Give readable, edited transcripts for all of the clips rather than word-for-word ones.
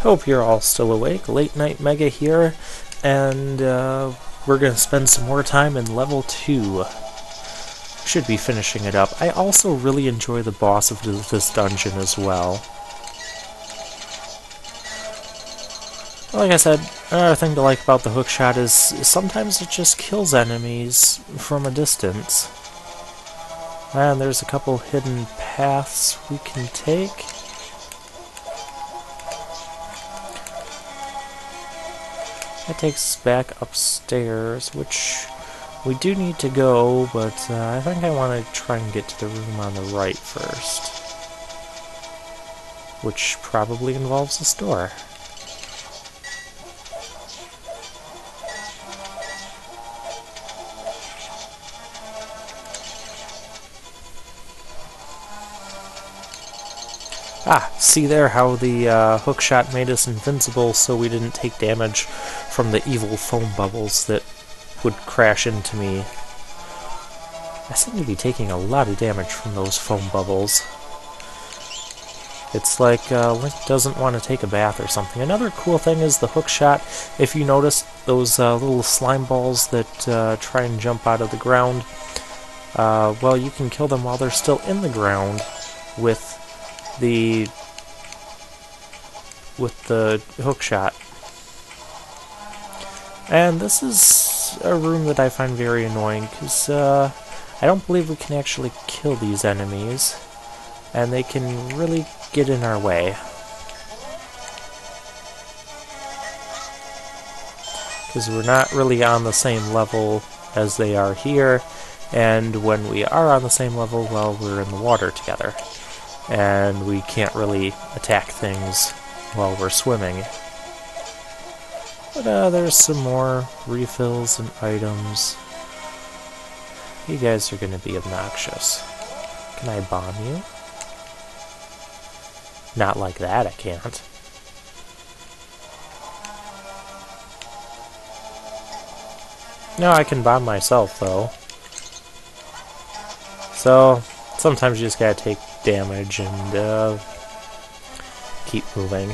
Hope you're all still awake. Late Night Mega here, and we're going to spend some more time in level 2. Should be finishing it up. I also really enjoy the boss of this dungeon as well. Like I said, another thing to like about the hookshot is sometimes it just kills enemies from a distance. And there's a couple hidden paths we can take. That takes us back upstairs, which we do need to go, but I think I want to try and get to the room on the right first. Which probably involves a store. Ah, see there how the hookshot made us invincible so we didn't take damage from the evil foam bubbles that would crash into me. I seem to be taking a lot of damage from those foam bubbles. It's like Link doesn't want to take a bath or something. Another cool thing is the hookshot. If you notice those little slime balls that try and jump out of the ground, well, you can kill them while they're still in the ground with the hookshot. And this is a room that I find very annoying because I don't believe we can actually kill these enemies, and they can really get in our way. Because we're not really on the same level as they are here, and when we are on the same level, well, we're in the water together. And we can't really attack things while we're swimming. But there's some more refills and items. You guys are going to be obnoxious. Can I bomb you? Not like that, I can't. No, I can bomb myself, though. So, sometimes you just gotta take damage and keep moving.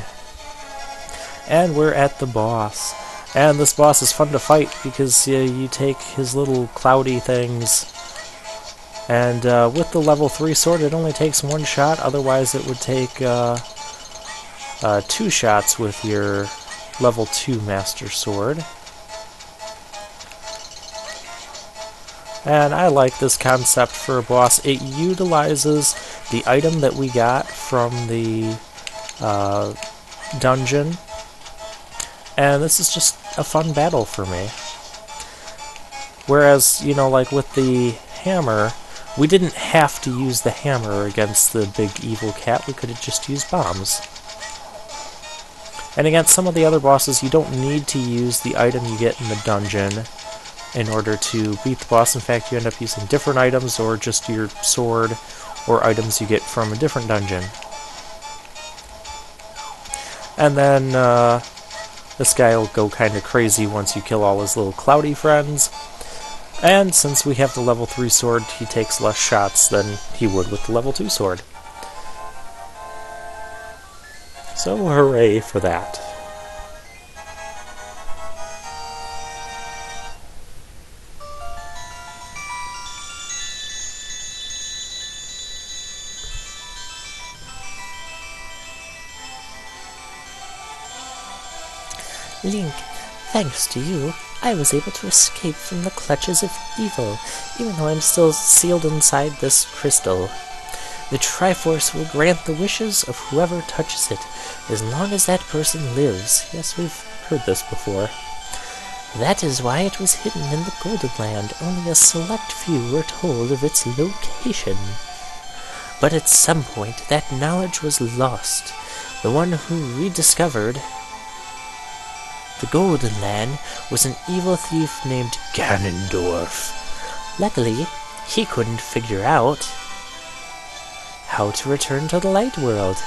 And we're at the boss. And this boss is fun to fight because you take his little cloudy things, and with the level 3 sword it only takes one shot, otherwise it would take 2 shots with your level 2 master sword. And I like this concept for a boss. It utilizes the item that we got from the dungeon, and this is just a fun battle for me. Whereas, you know, like with the hammer, we didn't have to use the hammer against the big evil cat, we could have just used bombs. And against some of the other bosses, you don't need to use the item you get in the dungeon in order to beat the boss. In fact, you end up using different items or just your sword or items you get from a different dungeon. And then this guy will go kind of crazy once you kill all his little cloudy friends. And since we have the level 3 sword, he takes less shots than he would with the level 2 sword. So hooray for that. Link, thanks to you, I was able to escape from the clutches of evil, even though I'm still sealed inside this crystal. The Triforce will grant the wishes of whoever touches it, as long as that person lives. Yes, we've heard this before. That is why it was hidden in the Golden Land. Only a select few were told of its location. But at some point, that knowledge was lost. The one who rediscovered the Golden Land was an evil thief named Ganondorf. Luckily, he couldn't figure out how to return to the Light World.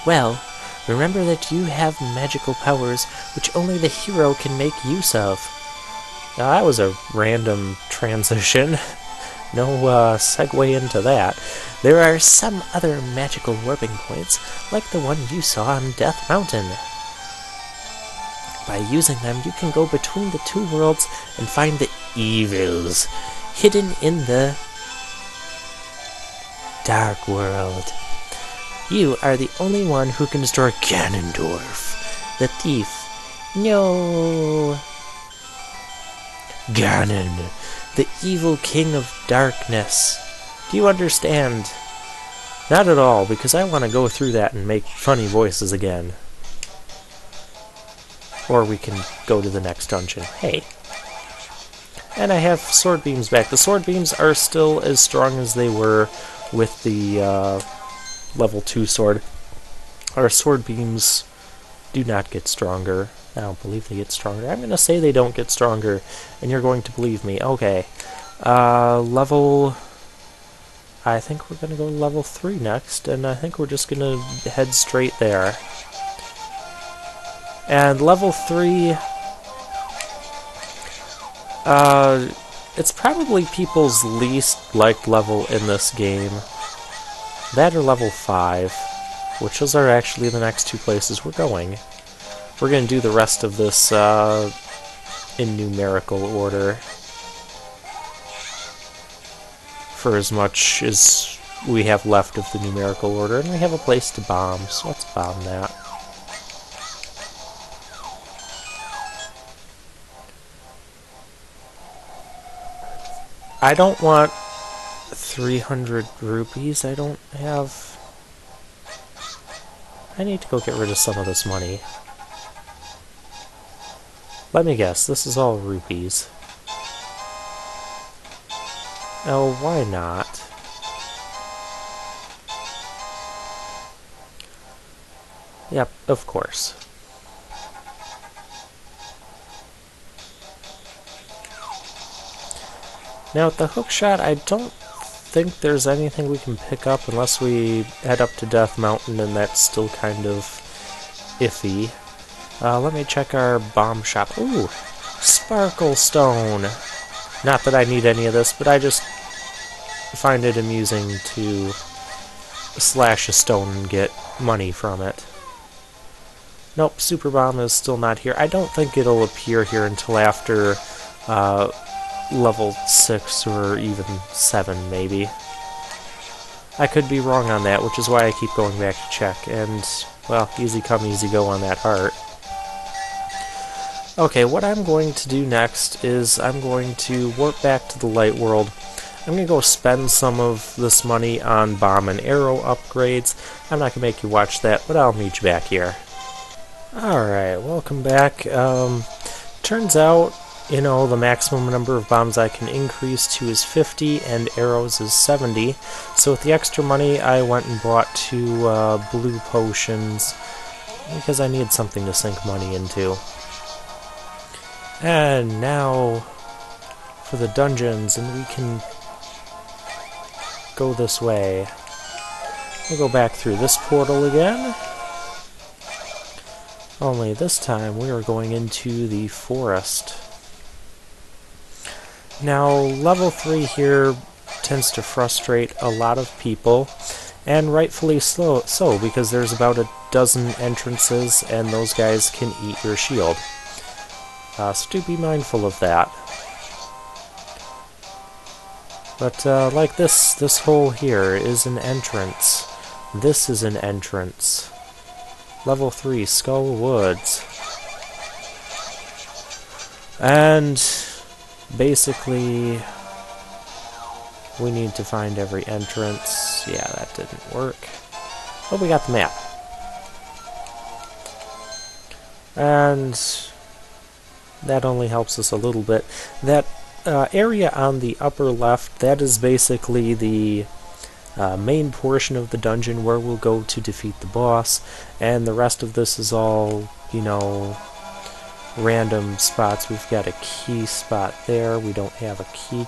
Well, remember that you have magical powers which only the hero can make use of. Now, that was a random transition. No segue into that. There are some other magical warping points, like the one you saw on Death Mountain. By using them, you can go between the two worlds and find the evils hidden in the Dark World. You are the only one who can destroy Ganondorf, the thief. No! Ganon, the evil king of darkness. Do you understand? Not at all, because I want to go through that and make funny voices again. Or we can go to the next dungeon. Hey. And I have sword beams back. The sword beams are still as strong as they were with the level 2 sword. Our sword beams do not get stronger. I don't believe they get stronger. I'm going to say they don't get stronger, and you're going to believe me. Okay. Level... I think we're going to go level 3 next, and I think we're just going to head straight there. And level 3... it's probably people's least liked level in this game. That or level 5, which those are actually the next two places we're going. We're going to do the rest of this in numerical order. For as much as we have left of the numerical order, and we have a place to bomb, so let's bomb that. I don't want 300 rupees. I don't have... I need to go get rid of some of this money. Let me guess, this is all rupees. Oh, why not? Yep, of course. Now, with the hookshot, I don't think there's anything we can pick up unless we head up to Death Mountain, and that's still kind of iffy. Let me check our bomb shop. Ooh, Sparkle Stone. Not that I need any of this, but I just find it amusing to slash a stone and get money from it. Nope, Super Bomb is still not here. I don't think it'll appear here until after level 6 or even 7, maybe. I could be wrong on that, which is why I keep going back to check, and, well, easy come, easy go on that heart. Okay, what I'm going to do next is I'm going to warp back to the Light World. I'm going to go spend some of this money on bomb and arrow upgrades. I'm not going to make you watch that, but I'll meet you back here. Alright, welcome back. Turns out, you know, the maximum number of bombs I can increase to is 50, and arrows is 70. So with the extra money, I went and bought 2 blue potions, because I need something to sink money into. And now for the dungeons, and we can go this way. We'll go back through this portal again. Only this time we are going into the forest. Now, level 3 here tends to frustrate a lot of people, and rightfully so, because there's about a dozen entrances, and those guys can eat your shield. So do be mindful of that. But like this hole here is an entrance. This is an entrance. Level 3, Skull Woods. And basically, we need to find every entrance. Yeah, that didn't work. Oh, we got the map. And that only helps us a little bit. That area on the upper left, that is basically the main portion of the dungeon where we'll go to defeat the boss, and the rest of this is all, you know, random spots. We've got a key spot there, we don't have a key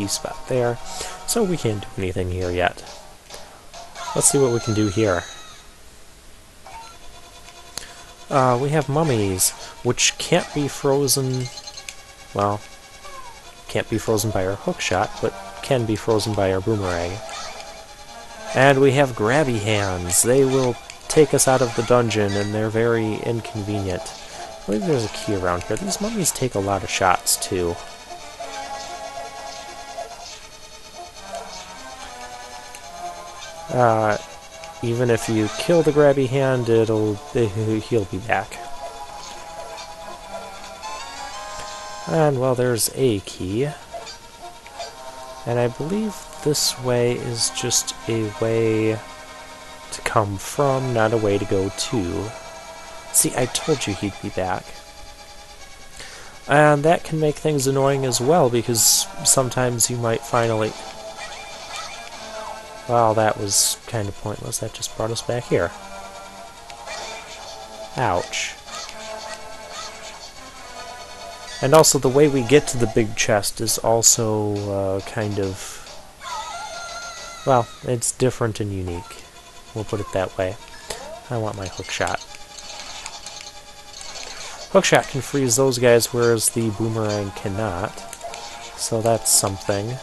spot there, so we can't do anything here yet. Let's see what we can do here. We have mummies, which can't be frozen, well, can't be frozen by our hookshot, but can be frozen by our boomerang. And we have grabby hands. They will take us out of the dungeon, and they're very inconvenient. I believe there's a key around here. These mummies take a lot of shots, too. Even if you kill the grabby hand, he'll be back. And, well, there's a key. And I believe this way is just a way to come from, not a way to go to. See, I told you he'd be back. And that can make things annoying as well, because sometimes you might finally... Well, that was kind of pointless. That just brought us back here. Ouch. And also, the way we get to the big chest is also kind of... Well, it's different and unique. We'll put it that way. I want my hookshot. Hookshot can freeze those guys, whereas the boomerang cannot. So that's something.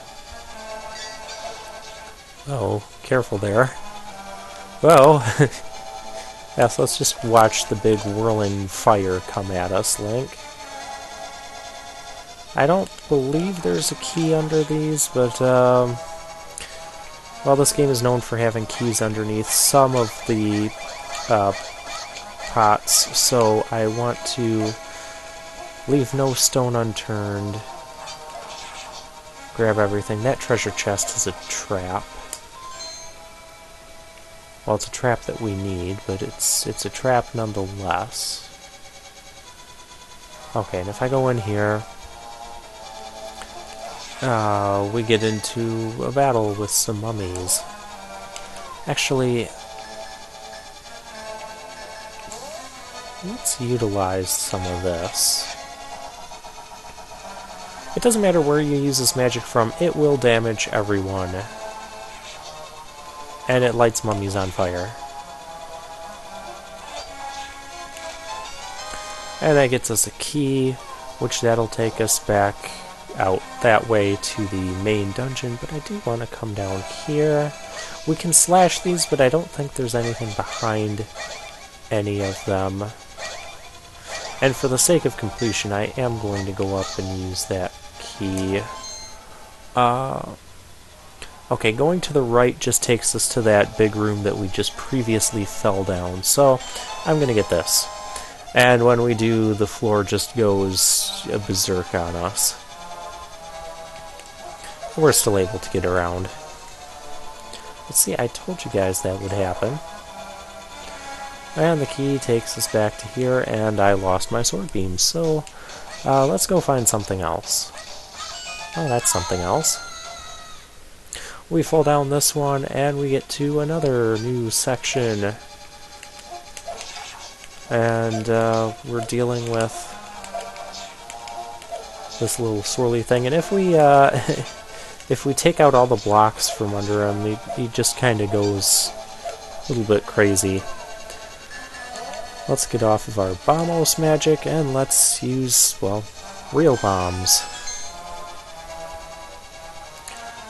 Oh, careful there. Well, yeah, so let's just watch the big whirling fire come at us, Link. I don't believe there's a key under these, but, well, this game is known for having keys underneath some of the pots, so I want to leave no stone unturned. Grab everything. That treasure chest is a trap. Well, it's a trap that we need, but it's a trap nonetheless. Okay, and if I go in here, we get into a battle with some mummies. Actually, let's utilize some of this. It doesn't matter where you use this magic from, it will damage everyone. And it lights mummies on fire. And that gets us a key, which that'll take us back out that way to the main dungeon, but I do want to come down here. We can slash these, but I don't think there's anything behind any of them. And for the sake of completion, I am going to go up and use that key. Okay, going to the right just takes us to that big room that we just previously fell down, so I'm gonna get this. And when we do, the floor just goes berserk on us. We're still able to get around. Let's see, I told you guys that would happen. And the key takes us back to here, and I lost my sword beam, so let's go find something else. Oh, that's something else. We fall down this one, and we get to another new section. And we're dealing with this little swirly thing, and if we if we take out all the blocks from under him, he just kind of goes a little bit crazy. Let's get off of our Bombos magic, and let's use, well, real bombs.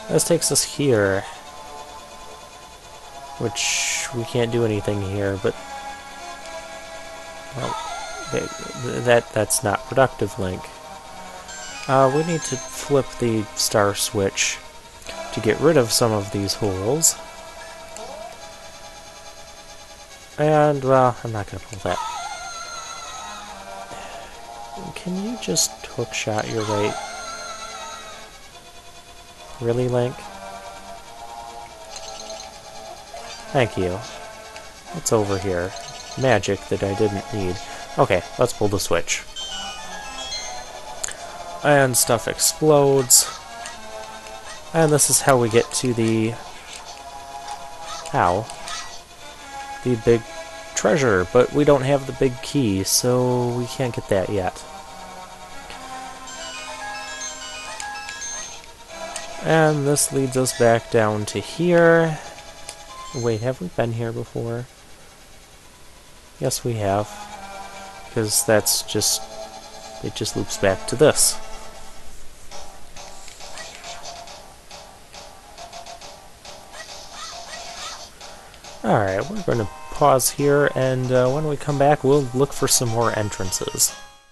This takes us here, which we can't do anything here, but well, that's not productive, Link. We need to flip the star switch to get rid of some of these holes. And, well, I'm not going to pull that. Can you just hookshot your way? Really, Link? Thank you. What's over here? Magic that I didn't need. Okay, let's pull the switch. And stuff explodes. And this is how we get to the... Ow. The big treasure, but we don't have the big key, so we can't get that yet. And this leads us back down to here. Wait, have we been here before? Yes, we have. Because that's just... it just loops back to this. Alright, we're going to pause here, and when we come back, we'll look for some more entrances.